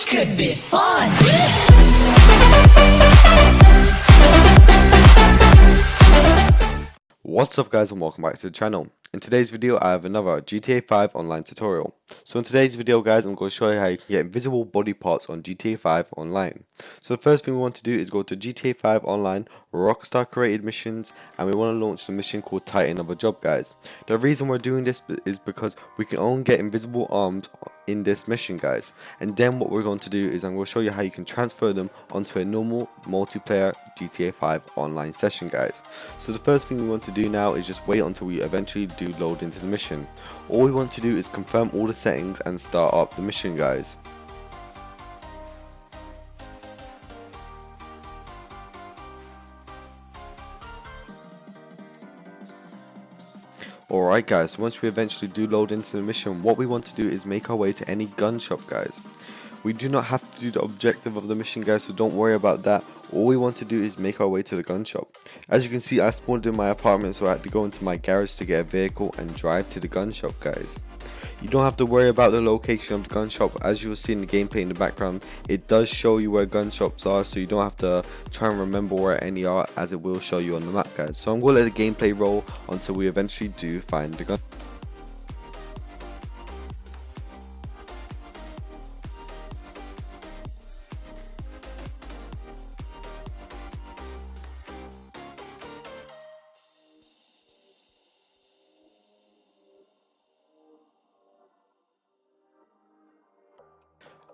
This could be fun! What's up guys and welcome back to the channel. In today's video I have another GTA 5 online tutorial. So in today's video guys I'm going to show you how you can get invisible body parts on GTA 5 online. So the first thing we want to do is go to GTA 5 online, Rockstar created missions, and we want to launch the mission called Titan of a Job guys. The reason we're doing this is because we can only get invisible arms in this mission guys, and then what we're going to do is I'm going to show you how you can transfer them onto a normal multiplayer GTA 5 online session guys. So the first thing we want to do now is just wait until we eventually do load into the mission. All we want to do is confirm all the settings and start up the mission guys. Alright guys, once we eventually do load into the mission, what we want to do is make our way to any gun shop guys. We do not have to do the objective of the mission guys, so don't worry about that. All we want to do is make our way to the gun shop. As you can see, I spawned in my apartment, so I had to go into my garage to get a vehicle and drive to the gun shop guys. You don't have to worry about the location of the gun shop. As you will see in the gameplay in the background, it does show you where gun shops are, so you don't have to try and remember where any are, as it will show you on the map guys. So I'm going to let the gameplay roll until we eventually do find the gun.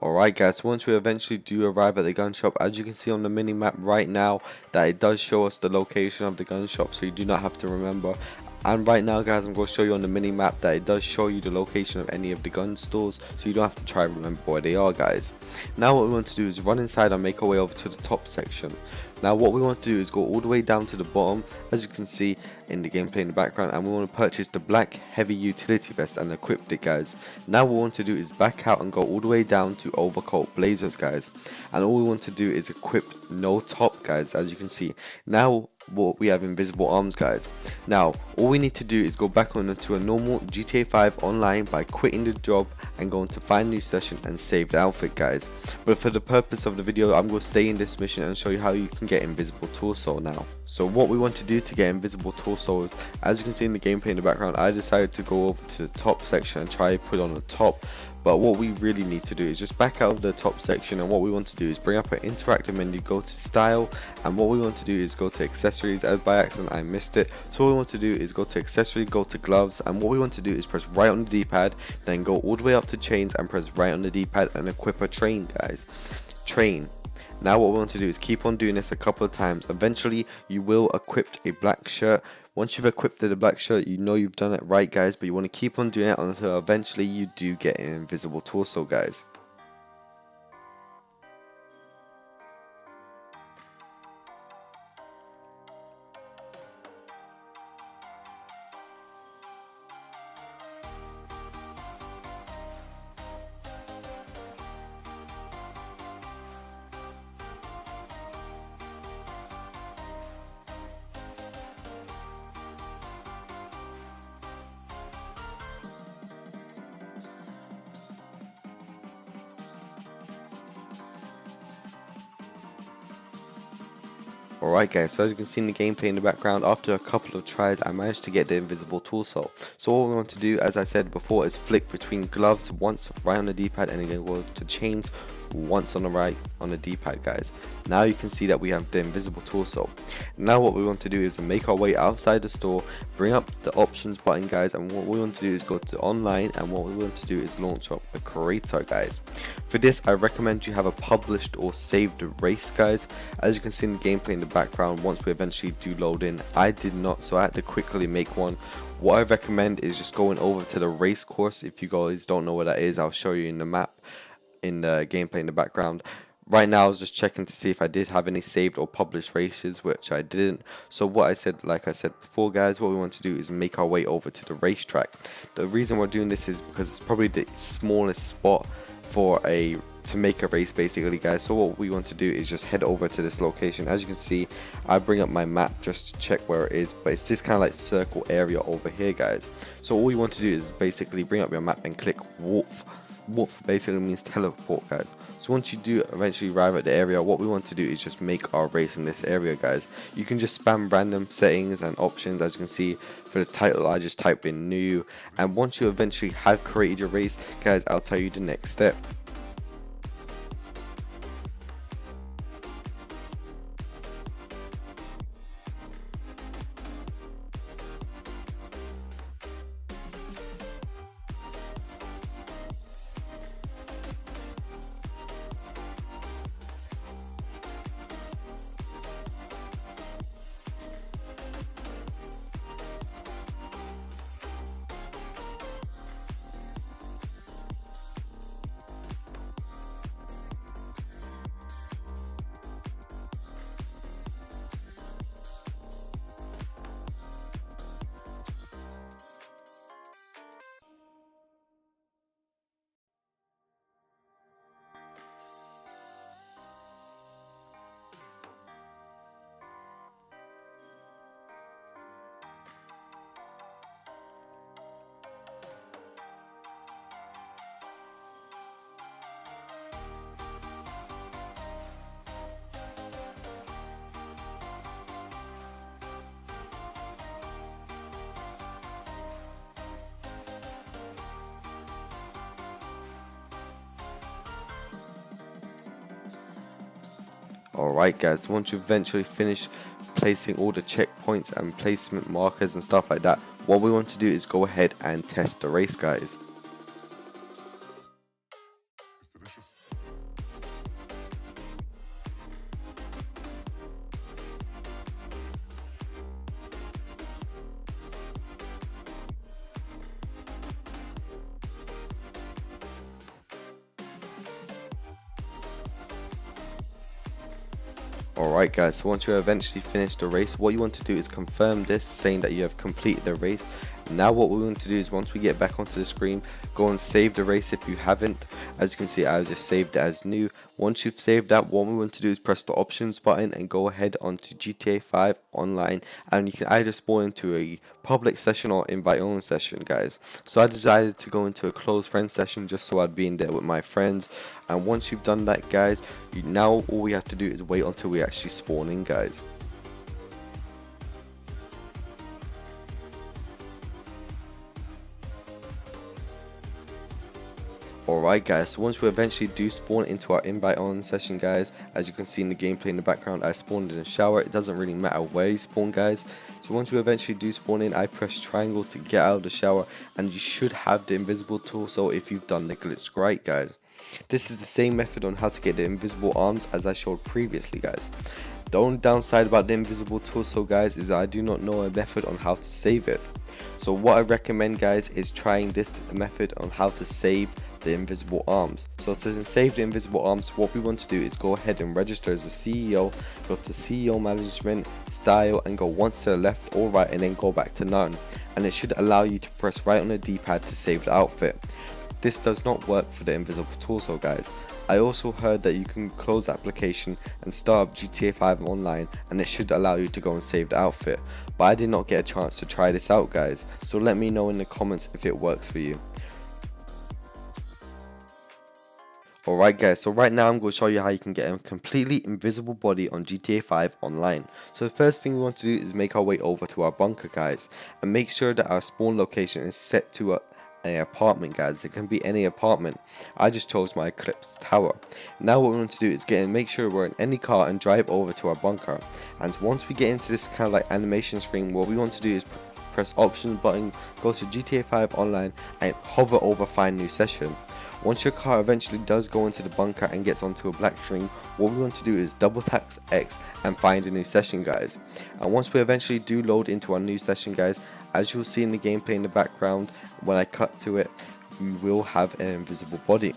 Alright guys, once we eventually do arrive at the gun shop, as you can see on the mini map right now, that it does show us the location of the gun shop, so you do not have to remember. And right now guys, I'm going to show you on the mini map that it does show you the location of any of the gun stores, so you don't have to try and remember where they are guys. Now what we want to do is run inside and make our way over to the top section. Now what we want to do is go all the way down to the bottom, as you can see in the gameplay in the background, and we want to purchase the black heavy utility vest and equip it guys. Now what we want to do is back out and go all the way down to overcoat blazers guys, and all we want to do is equip no top guys. As you can see now, what we have invisible arms guys. Now all we need to do is go back onto a normal GTA 5 online by quitting the job and going to find new session and save the outfit guys. But for the purpose of the video, I'm going to stay in this mission and show you how you can get invisible torso now. So what we want to do to get invisible torso is, as you can see in the gameplay in the background, I decided to go over to the top section and try put on the top. But what we really need to do is just back out of the top section, and what we want to do is bring up an interactive menu, go to style, and what we want to do is go to accessories, as by accident I missed it. So what we want to do is go to accessories, go to gloves, and what we want to do is press right on the D-pad, then go all the way up to chains and press right on the D-pad and equip a train guys. Train. Now what we want to do is keep on doing this a couple of times. Eventually you will equip a black shirt. Once you've equipped the black shirt, you know you've done it right guys, but you want to keep on doing it until eventually you do get an invisible torso guys. Alright guys, so as you can see in the gameplay in the background, after a couple of tries I managed to get the invisible torso. So what we want to do, as I said before, is flick between gloves once right on the D-pad, and then go to chains once on the right on the D-pad guys. Now you can see that we have the invisible torso. Now what we want to do is make our way outside the store, bring up the options button guys, and what we want to do is go to online, and what we want to do is launch up a creator guys. For this I recommend you have a published or saved race guys. As you can see in the gameplay in the background, once we eventually do load in, I did not, so I had to quickly make one. What I recommend is just going over to the race course. If you guys don't know what that is, I'll show you in the map in the gameplay in the background. Right now I was just checking to see if I did have any saved or published races, which I didn't. So what I said, like I said before guys, what we want to do is make our way over to the racetrack. The reason we're doing this is because it's probably the smallest spot for to make a race basically guys. So what we want to do is just head over to this location. As you can see, I bring up my map just to check where it is, but it's this kind of like circle area over here guys. So all you want to do is basically bring up your map and click Wolf Warp basically means teleport, guys. So once you do eventually arrive at the area, what we want to do is just make our race in this area, guys. You can just spam random settings and options. As you can see, for the title I just type in new, and once you eventually have created your race, guys, I'll tell you the next step. Alright guys, once you eventually finish placing all the checkpoints and placement markers and stuff like that, what we want to do is go ahead and test the race, guys. Alright guys, so once you eventually finish the race, what you want to do is confirm this, saying that you have completed the race. Now what we want to do is, once we get back onto the screen, go and save the race if you haven't. As you can see, I just saved it as new. Once you've saved that, what we want to do is press the options button and go ahead onto GTA 5 online, and you can either spawn into a public session or invite only session, guys. So I decided to go into a closed friend session just so I'd be in there with my friends. And once you've done that, guys, now all we have to do is wait until we actually spawn in, guys. Alright guys, so once we eventually do spawn into our invite on session, guys, as you can see in the gameplay in the background, I spawned in a shower. It doesn't really matter where you spawn, guys. So once you eventually do spawn in, I press triangle to get out of the shower, and you should have the invisible torso if you've done the glitch right, guys. This is the same method on how to get the invisible arms as I showed previously, guys. The only downside about the invisible torso, guys, is that I do not know a method on how to save it. So what I recommend, guys, is trying this method on how to save the invisible arms. So to save the invisible arms, what we want to do is go ahead and register as a CEO, go to CEO management, style, and go once to the left or right, and then go back to none, and it should allow you to press right on the D-pad to save the outfit. This does not work for the invisible torso, guys. I also heard that you can close the application and start up GTA 5 online, and it should allow you to go and save the outfit, but I did not get a chance to try this out, guys, so let me know in the comments if it works for you. Alright guys, so right now I'm going to show you how you can get a completely invisible body on GTA 5 online. So the first thing we want to do is make our way over to our bunker, guys, and make sure that our spawn location is set to an apartment, guys. It can be any apartment. I just chose my Eclipse Tower. Now what we want to do is make sure we're in any car and drive over to our bunker. And once we get into this kind of like animation screen, what we want to do is press options button, go to GTA 5 online, and hover over find new session. Once your car eventually does go into the bunker and gets onto a black string, what we want to do is double tap X and find a new session, guys. And once we eventually do load into our new session, guys, as you'll see in the gameplay in the background, when I cut to it, we will have an invisible body.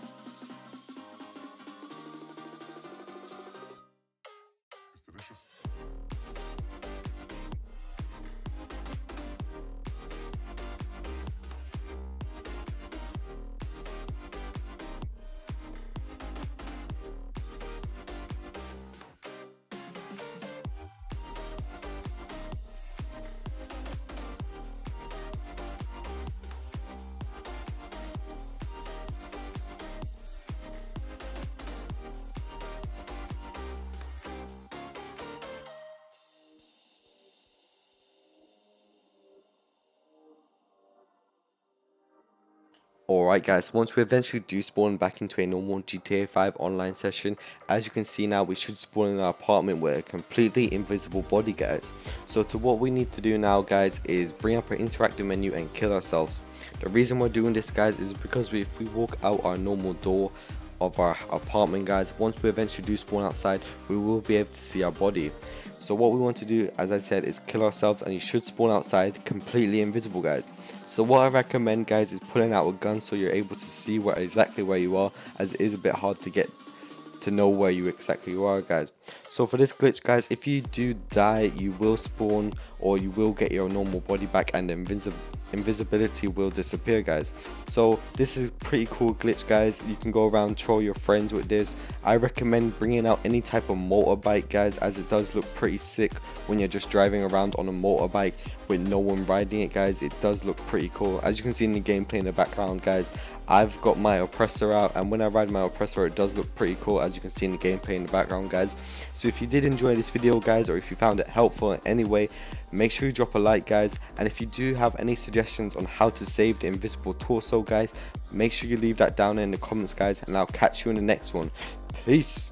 Alright guys, once we eventually do spawn back into a normal GTA 5 online session, as you can see now we should spawn in our apartment with a completely invisible body guys. So what we need to do now guys is bring up our interactive menu and kill ourselves. The reason we're doing this guys is because if we walk out our normal door of our apartment guys, once we eventually do spawn outside, we will be able to see our body. So what we want to do, as I said, is kill ourselves, and you should spawn outside completely invisible guys. So what I recommend guys is pulling out a gun so you're able to see exactly where you are, as it is a bit hard to get to know where you exactly are guys. So for this glitch guys, if you do die you will spawn, or you will get your normal body back, and the invisibility will disappear guys. So this is a pretty cool glitch guys. You can go around troll your friends with this. I recommend bringing out any type of motorbike guys, as it does look pretty sick when you're just driving around on a motorbike with no one riding it guys. It does look pretty cool. As you can see in the gameplay in the background guys, I've got my oppressor out, and when I ride my oppressor it does look pretty cool, as you can see in the gameplay in the background guys. So if you did enjoy this video guys, or if you found it helpful in any way, make sure you drop a like guys, and if you do have any suggestions on how to save the invisible torso guys, make sure you leave that down in the comments guys, and I'll catch you in the next one. Peace.